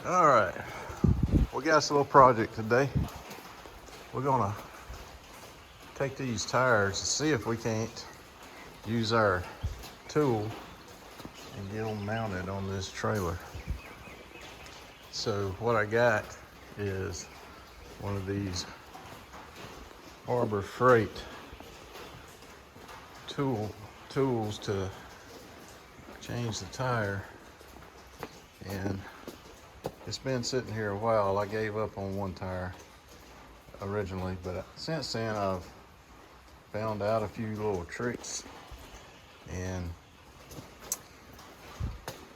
All right, we got us a little project today. We're gonna take these tires and see if we can't use our tool and get them mounted on this trailer. So what I got is one of these Harbor Freight tools to change the tire, and it's been sitting here a while. I gave up on one tire originally, but since then I've found out a few little tricks, and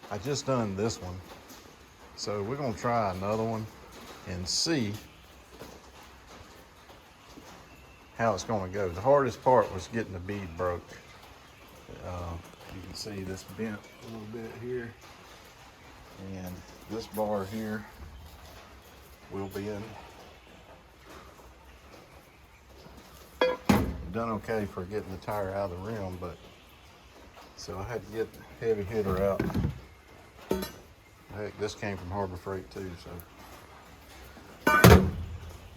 I just done this one. So we're gonna try another one and see how it's gonna go. The hardest part was getting the bead broke. You can see this bent a little bit here, and this bar here will be in. Done okay for getting the tire out of the rim, but so I had to get the heavy hitter out. Heck, this came from Harbor Freight too, so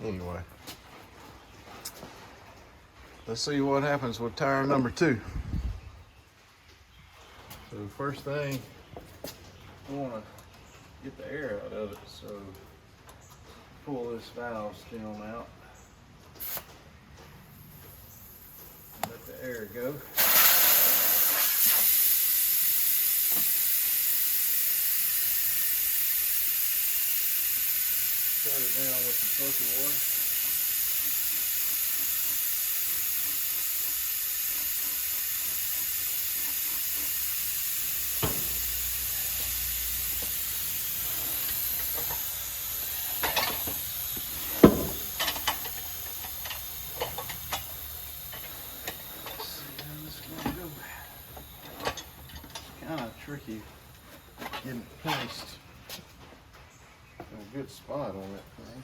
anyway, let's see what happens with tire number 2. So first thing, I want to get the air out of it, so pull this valve stem out, let the air go. Shut it down with some soapy water. Kind of tricky getting it placed in a good spot on that thing.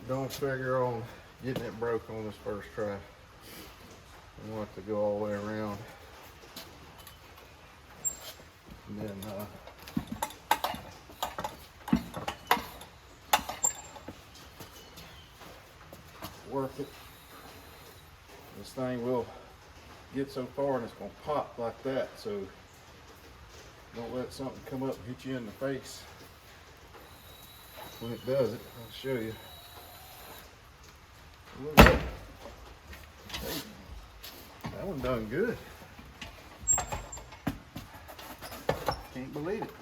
Don't figure on getting it broke on this first try. I want it to go all the way around, and then work it. This thing will get so far and it's going to pop like that, so don't let something come up and hit you in the face. When it does it, I'll show you. Look at that. Hey, that one done good. Can't believe it.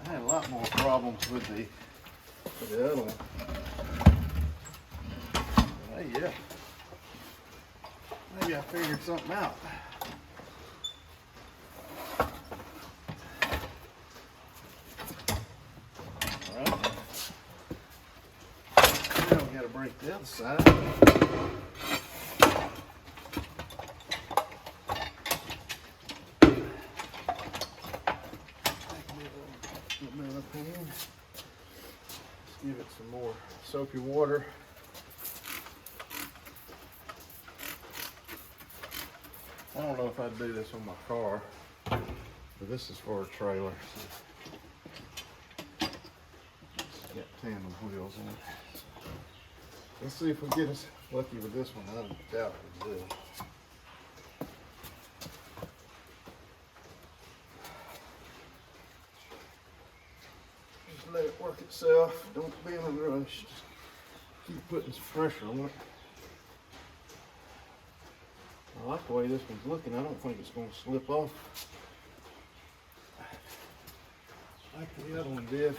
I had a lot more problems with the other one. Hey, yeah. Maybe I figured something out. Break the other side. A little bit of pan. Let's give it some more soapy water. I don't know if I'd do this on my car, but this is for a trailer. So it's got tandem wheels in it. Let's see if we get us lucky with this one. I doubt we will. Just let it work itself. Don't be in a rush. Just keep putting some pressure on it. I like the way this one's looking. I don't think it's going to slip off like the other one did.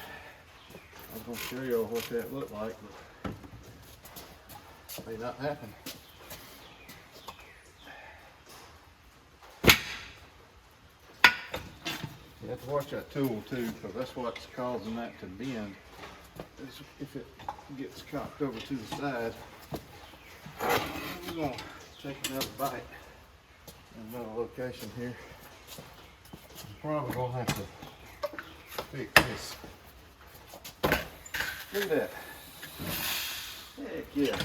I'm going to show you what that looked like, but may not happen. You have to watch that tool too, because that's what's causing that to bend. If it gets cocked over to the side. gonna take another bite in another location here. I'm probably gonna have to fix this. Look at that. Heck yeah.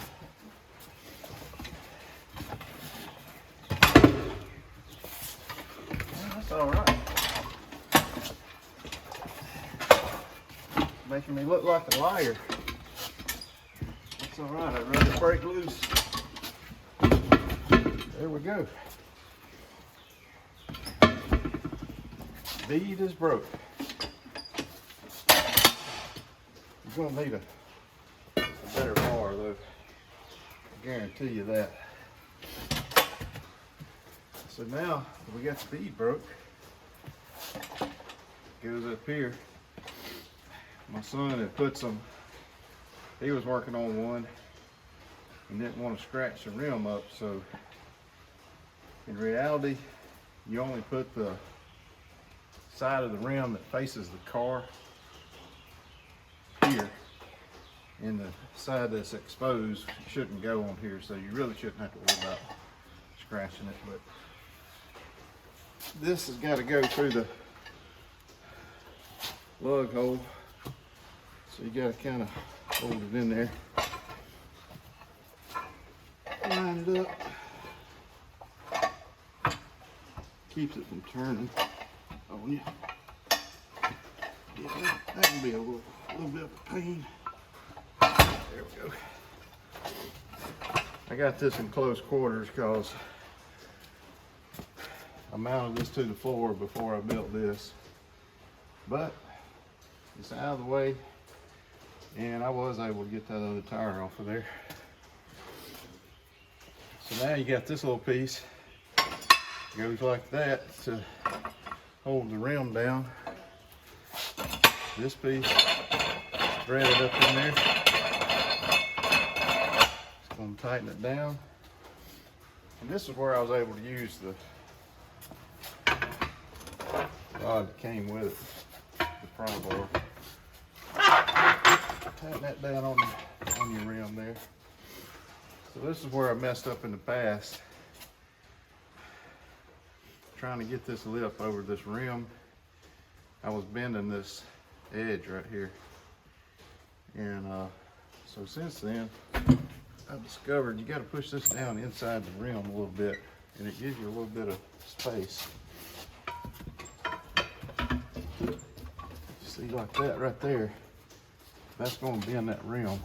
Well, that's all right. Making me look like a liar. That's all right. I'd rather break loose. There we go. Bead is broke. You're gonna need a better bar though. I guarantee you that. So now we got the bead broke. Goes up here. My son had put some, he was working on one and didn't want to scratch the rim up, so in reality you only put the side of the rim that faces the car here, and the side that's exposed shouldn't go on here, so you really shouldn't have to worry about scratching it. But this has got to go through the lug hole, so you got to kind of hold it in there, line it up, keeps it from turning on you. Yeah, that can be a little bit of a pain. There we go. I got this in close quarters because I mounted this to the floor before I built this, but it's out of the way, and I was able to get that other tire off of there. So now you got this little piece, goes like that to hold the rim down. This piece threaded up in there. It's going to tighten it down. And this is where I was able to use the rod that came with it, the pry bar. Tighten that down on your rim there. So this is where I messed up in the past, trying to get this lip over this rim. I was bending this edge right here, and so since then I've discovered you got to push this down inside the rim a little bit, and it gives you a little bit of space. See, like that right there, that's going to bend that rim.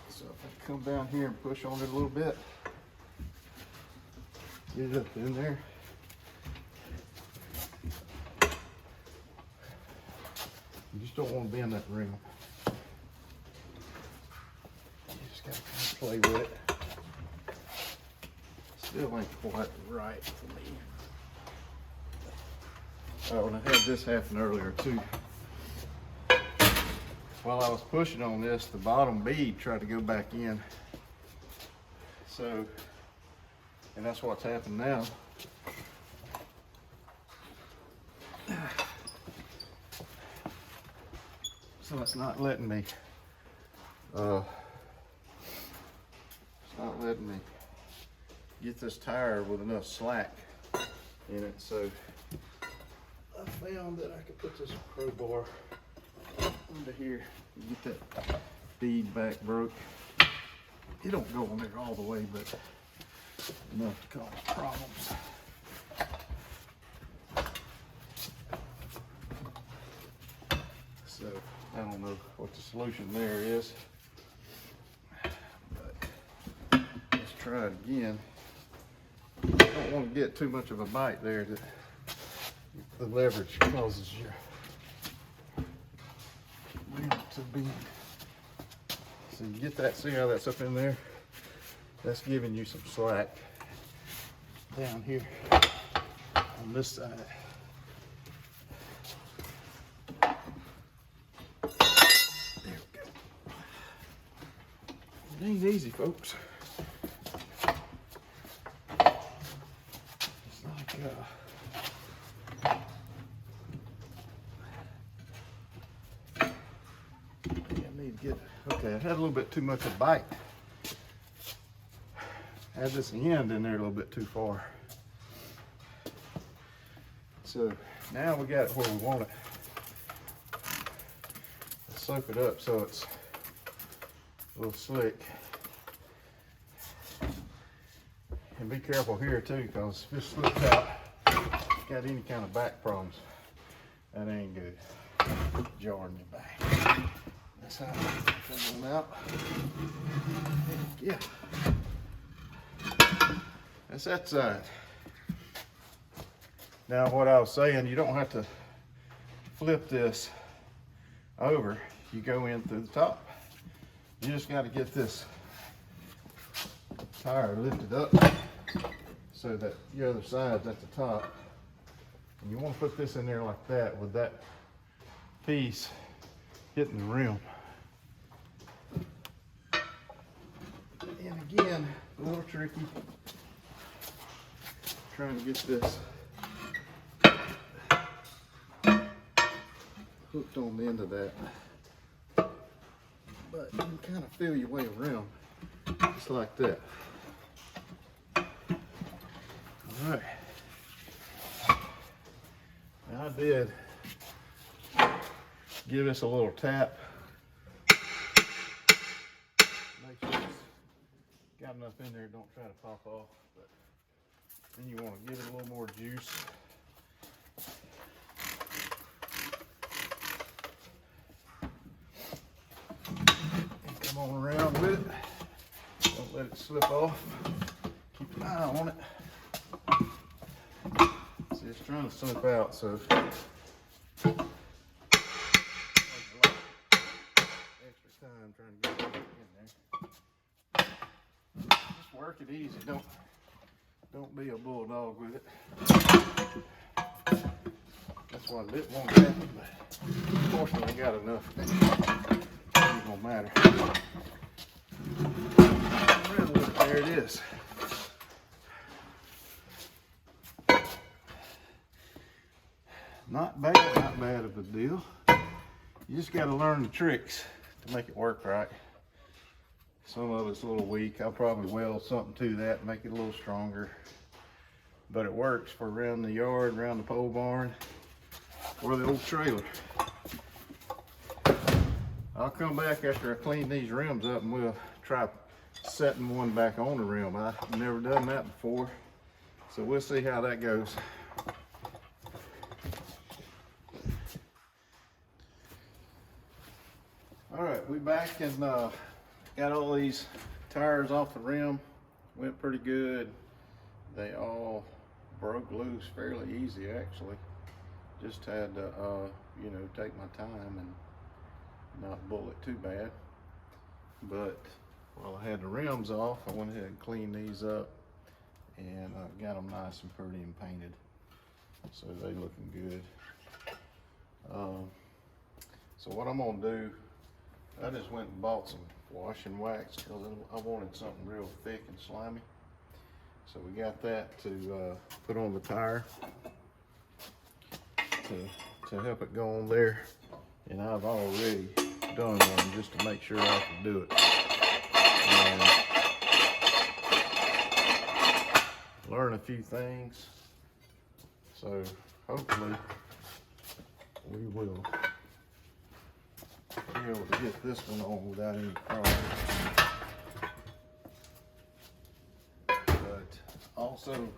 So if I come down here and push on it a little bit, get it up in there. You just don't want to bend that rim. You just got to kind of play with it. Still ain't quite right for me. When I had this happen earlier too, while I was pushing on this, the bottom bead tried to go back in. So, and that's what's happened now. So it's not letting me, get this tire with enough slack in it. So I found that I could put this crowbar under here and get that bead back broke. It don't go on there all the way, but enough to cause problems. So I don't know what the solution there is, but let's try it again. I don't want to get too much of a bite there that the leverage causes your rim to bend. So you get that, see how that's up in there? That's giving you some slack down here on this side. There we go. It ain't easy, folks. It's like I need to get, okay, I had a little bit too much of a bite had this end in there a little bit too far. So now we got it where we want it. Let's soak it up so it's a little slick. And be careful here too, because if it slips out, got any kind of back problems, that ain't good. Jarring me back. That's how I come them out. Yeah. That's that side. Now what I was saying, you don't have to flip this over. You go in through the top. You just got to get this tire lifted up so that the other side's at the top. And you want to put this in there like that, with that piece hitting the rim. And again, a little tricky trying to get this hooked on the end of that. But you can kind of feel your way around, just like that. All right. Now I did give this a little tap. Make sure it's got enough in there, don't try to pop off. But then you want to give it a little more juice. And come on around with it. Don't let it slip off. Keep an eye on it. See, it's trying to slip out, so extra time trying to get it in there. Just work it easy. Don't be a bulldog with it. That's why I didn't want to happen, but fortunately I got enough. It ain't gonna matter. There it is. Not bad of a deal. You just got to learn the tricks to make it work right. Some of it's a little weak. I'll probably weld something to that, make it a little stronger. But it works for around the yard, around the pole barn, or the old trailer. I'll come back after I clean these rims up and we'll try setting one back on the rim. I've never done that before, so we'll see how that goes. All right, we back and got all these tires off the rim. Went pretty good. They all broke loose fairly easy, actually. Just had to, you know, take my time and not bull it too bad. But while I had the rims off, I went ahead and cleaned these up and got them nice and pretty and painted. So they looking good. So what I'm gonna do, I just went and bought some wash and wax because I wanted something real thick and slimy. So we got that to put on the tire to help it go on there. And I've already done one just to make sure I can do it. And learn a few things. So hopefully we will be able to get this one on without any problems. But also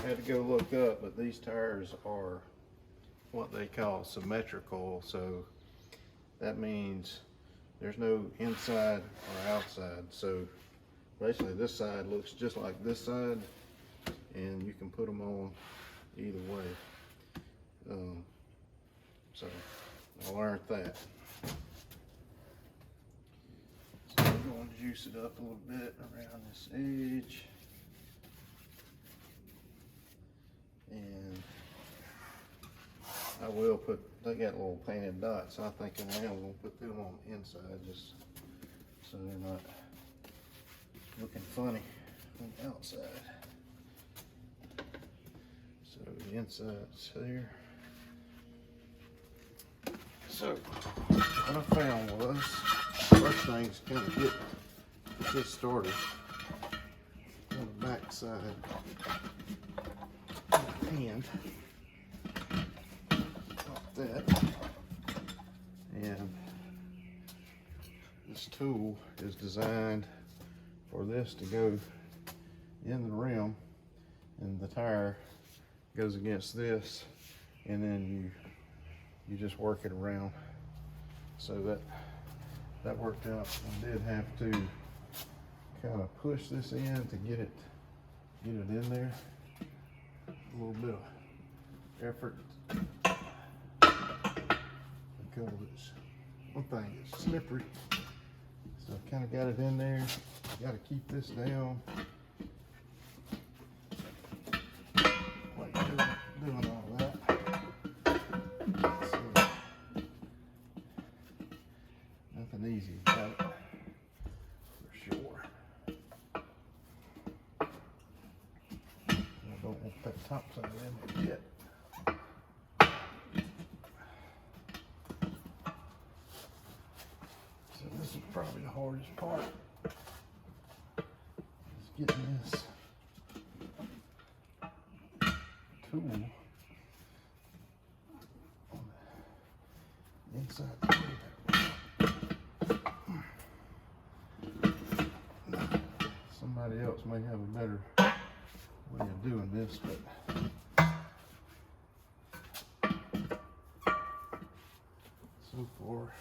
had to go look up, but these tires are what they call symmetrical, so that means there's no inside or outside. So basically this side looks just like this side, and you can put them on either way. So I learned that. So we're going to juice it up a little bit around this edge. And I will put, they got little painted dots. I think I am going to put them on the inside just so they're not looking funny on the outside. So the inside's here. So what I found was, first thing's kind of get this started. backside and like that. And this tool is designed for this to go in the rim, and the tire goes against this, and then you just work it around. So that worked out. I did have to kind of push this in to get it in there. A little bit of effort because it's one thing, it's slippery. So I kind of got it in there. Got to keep this down. Like doing all that. So, nothing easy about it, for sure. I don't want that top side in there yet. So this is probably the hardest part. Getting this tool on the inside of the wheel. Somebody else may have a better way of doing this, but so far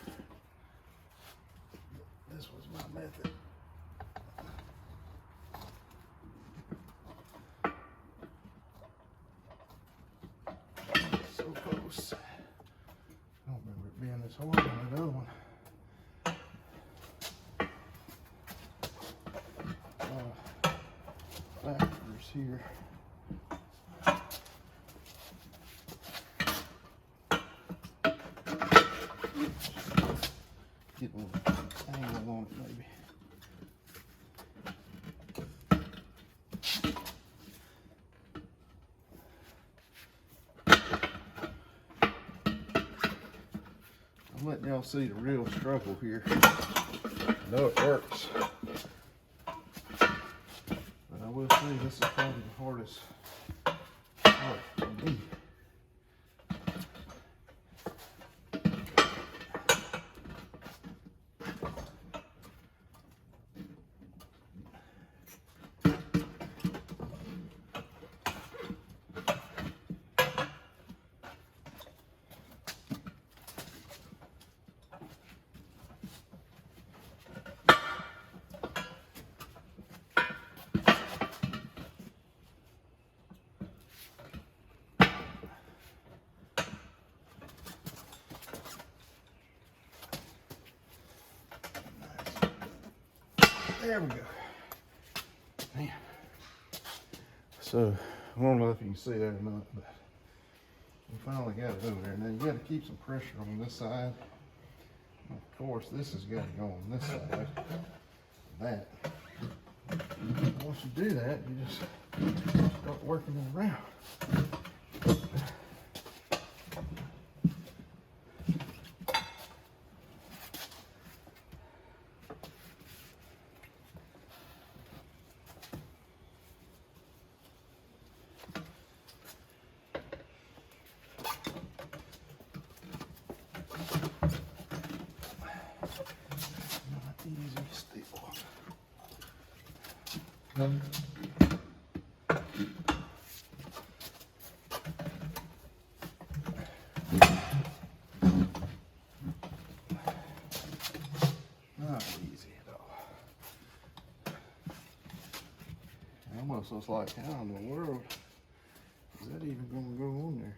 this was my method. I don't remember it being this hard on the other one. Factors here. Get a little angle on it maybe. I'm letting y'all see the real struggle here. I know it works, but I will say this is probably the hardest part for me. There we go. Man. So, I don't know if you can see that or not, but we finally got it over there. Now you got to keep some pressure on this side. Of course, this has got to go on this side. That. Once you do that, you just start working it around. Not easy at all. It almost looks like, how in the world is that even going to go on there?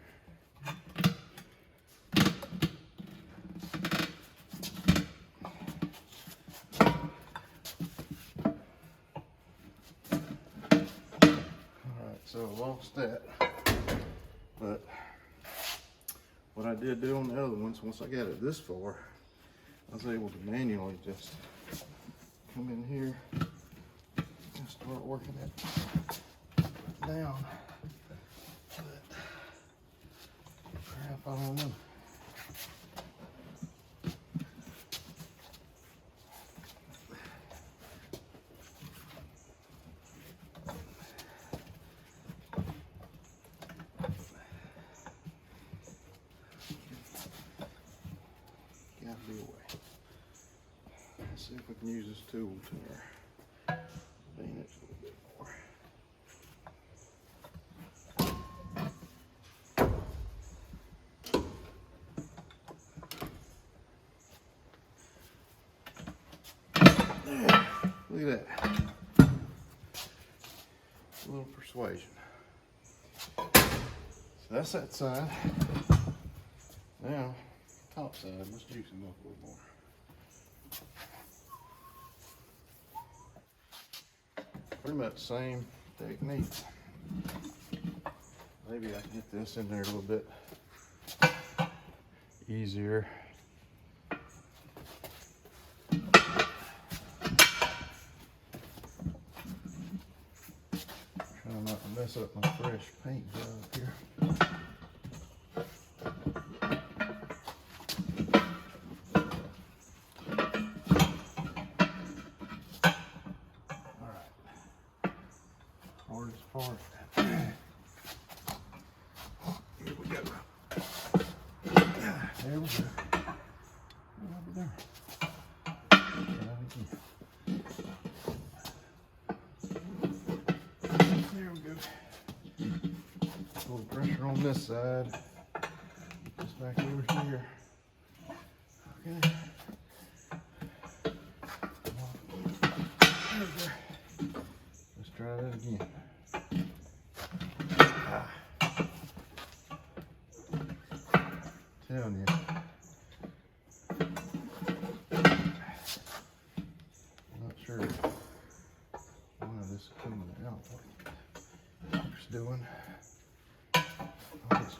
So I lost that, but what I did do on the other ones, once I got it this far, I was able to manually just come in here and start working it down. But crap, I don't know. see if we can use this tool to clean it a little bit more. There, look at that. A little persuasion. So that's that side. Now, top side, let's juice him up a little more. Pretty much the same technique. Maybe I can get this in there a little bit easier. Trying not to mess up my fresh paint job here. Hardest part. Here we go. There we go. Over there. There we go. A little pressure on this side. This back over here. Okay. There we go. Let's try that again. Telling you. I'm not sure why this is coming out like it's doing. It's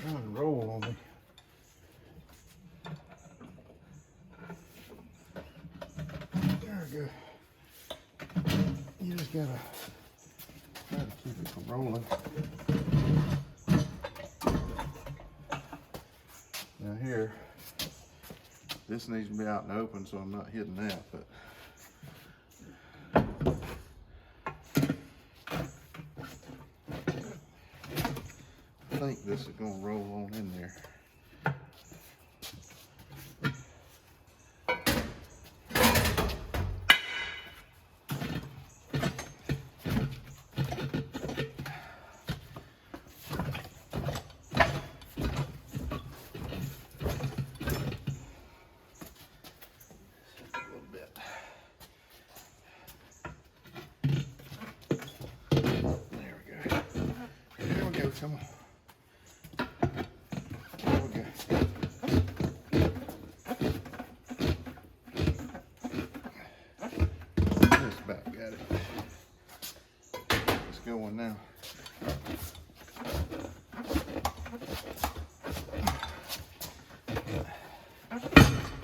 trying to roll on me. There we go. You just gotta try to keep it from rolling. Now here, this needs to be out in the open, so I'm not hitting that, but I think this is gonna roll on in there. Come on. There we go. This back got it. It's going now.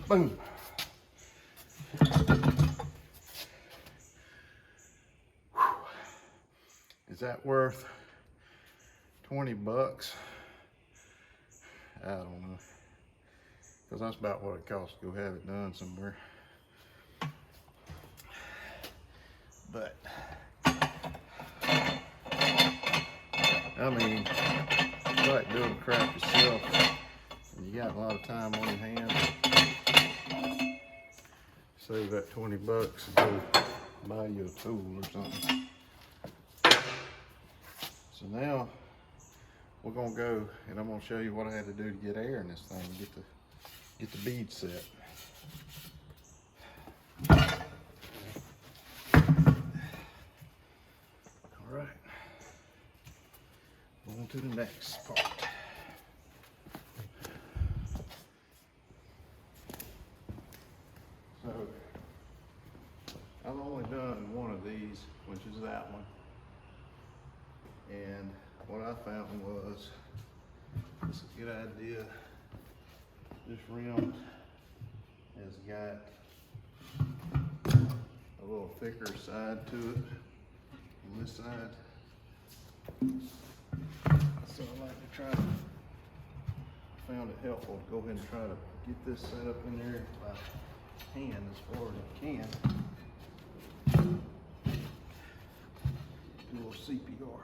Boom. Whew. Is that worth 20 bucks? I don't know, because that's about what it costs to go have it done somewhere. But I mean, you like doing crap yourself and you got a lot of time on your hands, save that 20 bucks and go buy you a tool or something. So now we're gonna go and I'm gonna show you what I had to do to get air in this thing, get the bead set. All right, on to the next part. So I've only done one of these, which is that one, and what I found was, this is a good idea. This rim has got a little thicker side to it on this side. So I like to try to, found it helpful to go ahead and try to get this set up in there by hand as far as I can. Do a little CPR.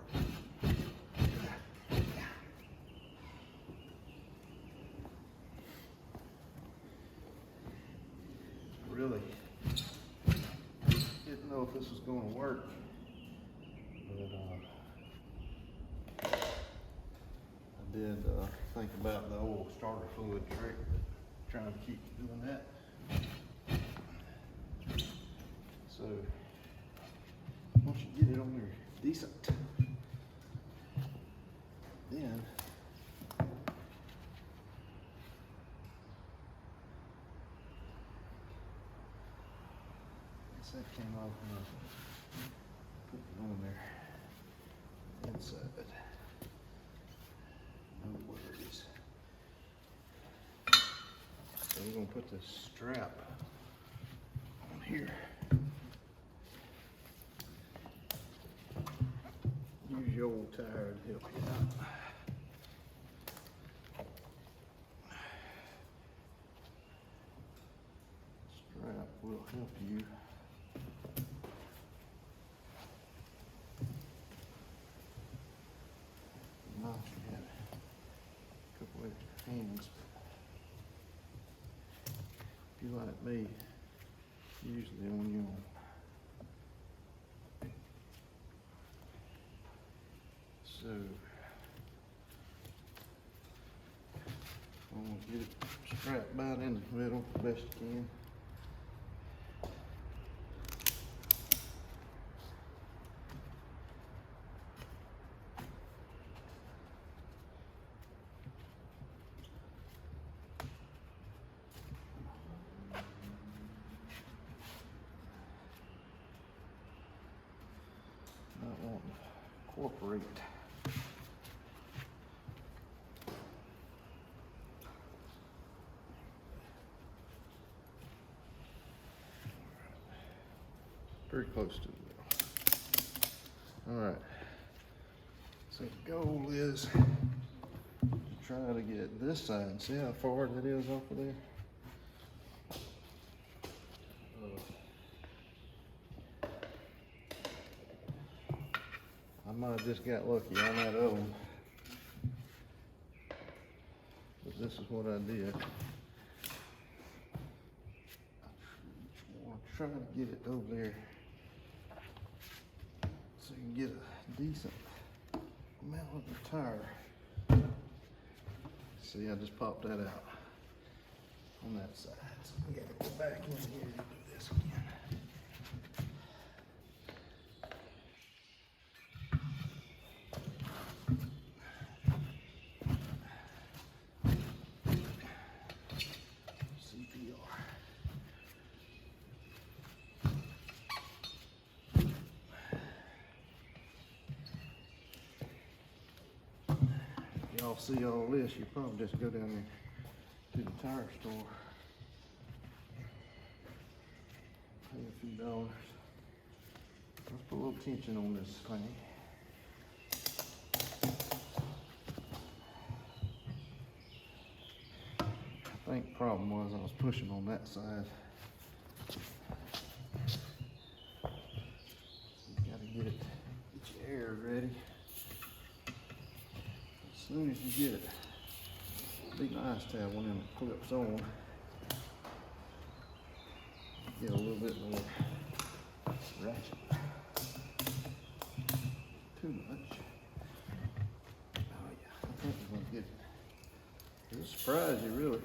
know if this was going to work, but I did think about the old starter fluid trick, but trying to keep doing that. So once you get it on there decent, then that came off and I put it on there inside. No worries. So we're going to put this strap on here. Use your old tire to help you out. Strap will help you. Hands. If you like me, usually on your own. So I'm gonna get it strapped about in the middle the best you can. Not wanting to incorporate. Pretty close to the middle. All right. So the goal is to try to get this side. See how far that is off of there? I might have just got lucky on that other one. But this is what I did. I'm trying to get it over there so you can get a decent amount of the tire. See, I just popped that out on that side. So we gotta go back in here and do this again. Y'all see all this, you probably just go down there to the tire store, pay a few dollars. Let's put a little tension on this thing. I think the problem was I was pushing on that side. You gotta get your air ready. As soon as you get it, be nice to have one of them clips on. Get a little bit more ratchet. Too much. Oh yeah, I think we're gonna get it. It'll surprise you really.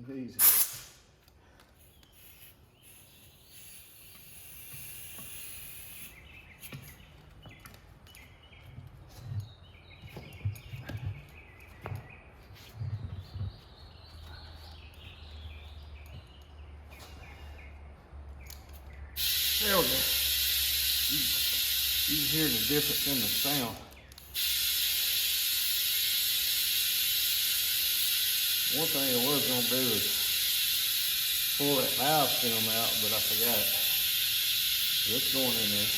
Easy. There we go. You can hear the difference in the sound. One thing I was going to do is pull that valve stem out, but I forgot it. So it's going in there.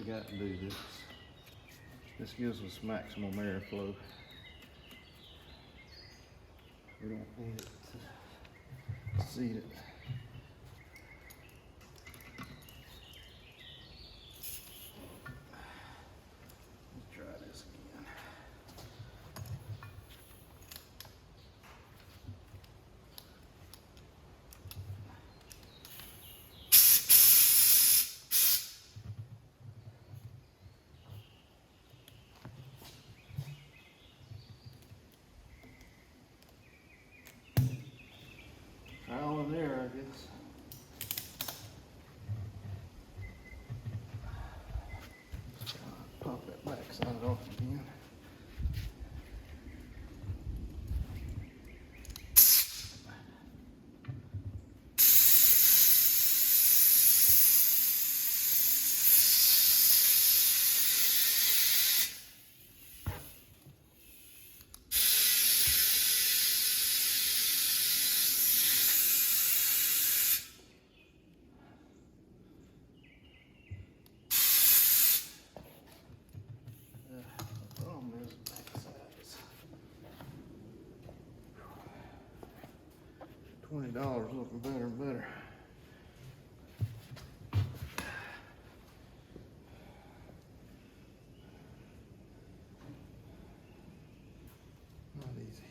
got to do this. This gives us maximum airflow. We don't need it to seat it. Let's try this again. Trial and error, I guess. Pop that back side off again. $20 looking better and better. Not easy.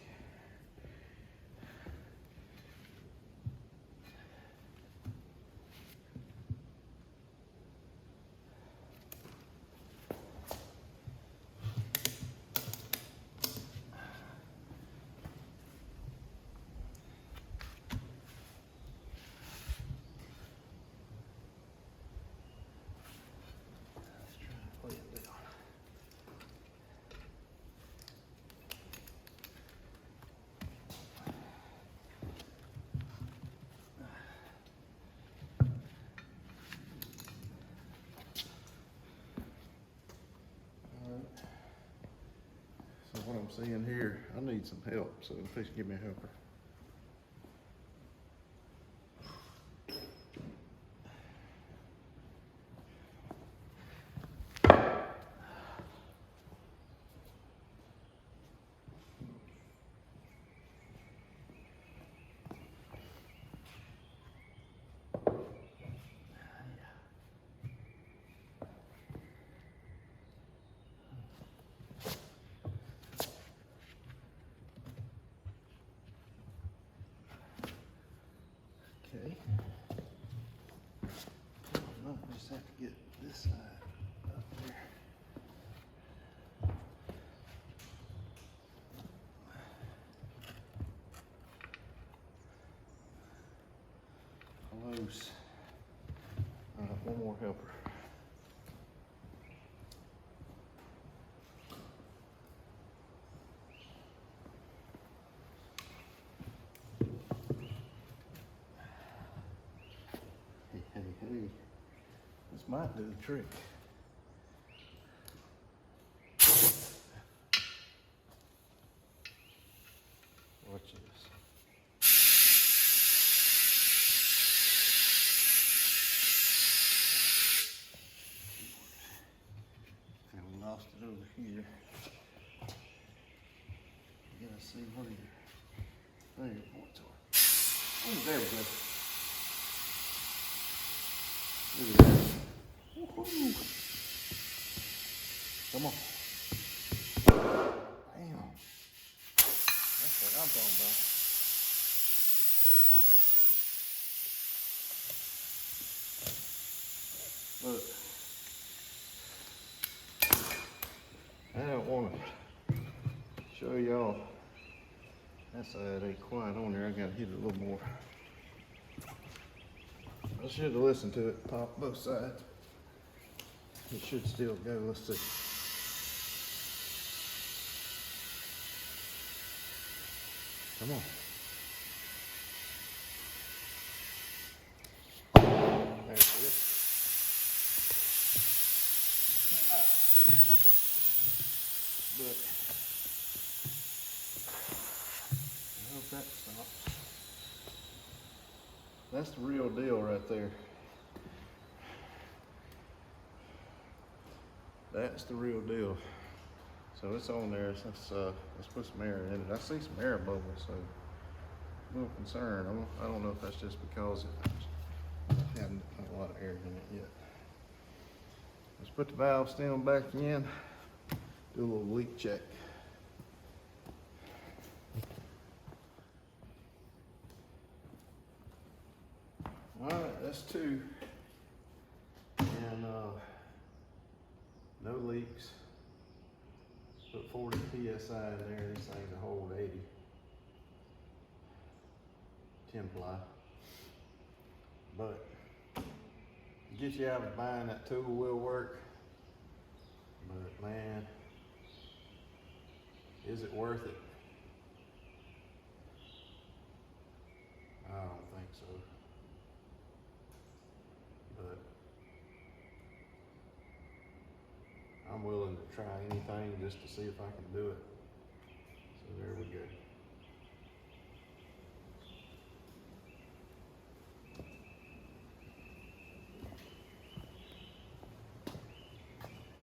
So what I'm seeing here, I need some help, so please give me a helper. Okay. I just have to get this side up there. Close. All right, one more helper. Hey, this might do the trick. Watch this. And we lost it over here. You gotta see where your points are. Oh, there we go. Look at that. Woohoo. Come on. Damn. That's what I'm talking about. Look. I don't want to show y'all. That side ain't quiet on there. I gotta hit it a little more. I should have listened to it, pop both sides. It should still go. Let's see. Come on. There it is. But I hope that stops. That's the real deal right there. That's the real deal. So it's on there. Let's put some air in it. I see some air bubbles, so I'm a little concerned. I don't know if that's just because it hasn't a lot of air in it yet. Let's put the valve stem back in. Do a little leak check. All right, that's 2. And no leaks. Put 40 PSI in there. This thing's a hold 80. 10 ply. But to get you out of buying that tool will work. But man, is it worth it? I don't think so. But I'm willing to try anything just to see if I can do it. So there we go.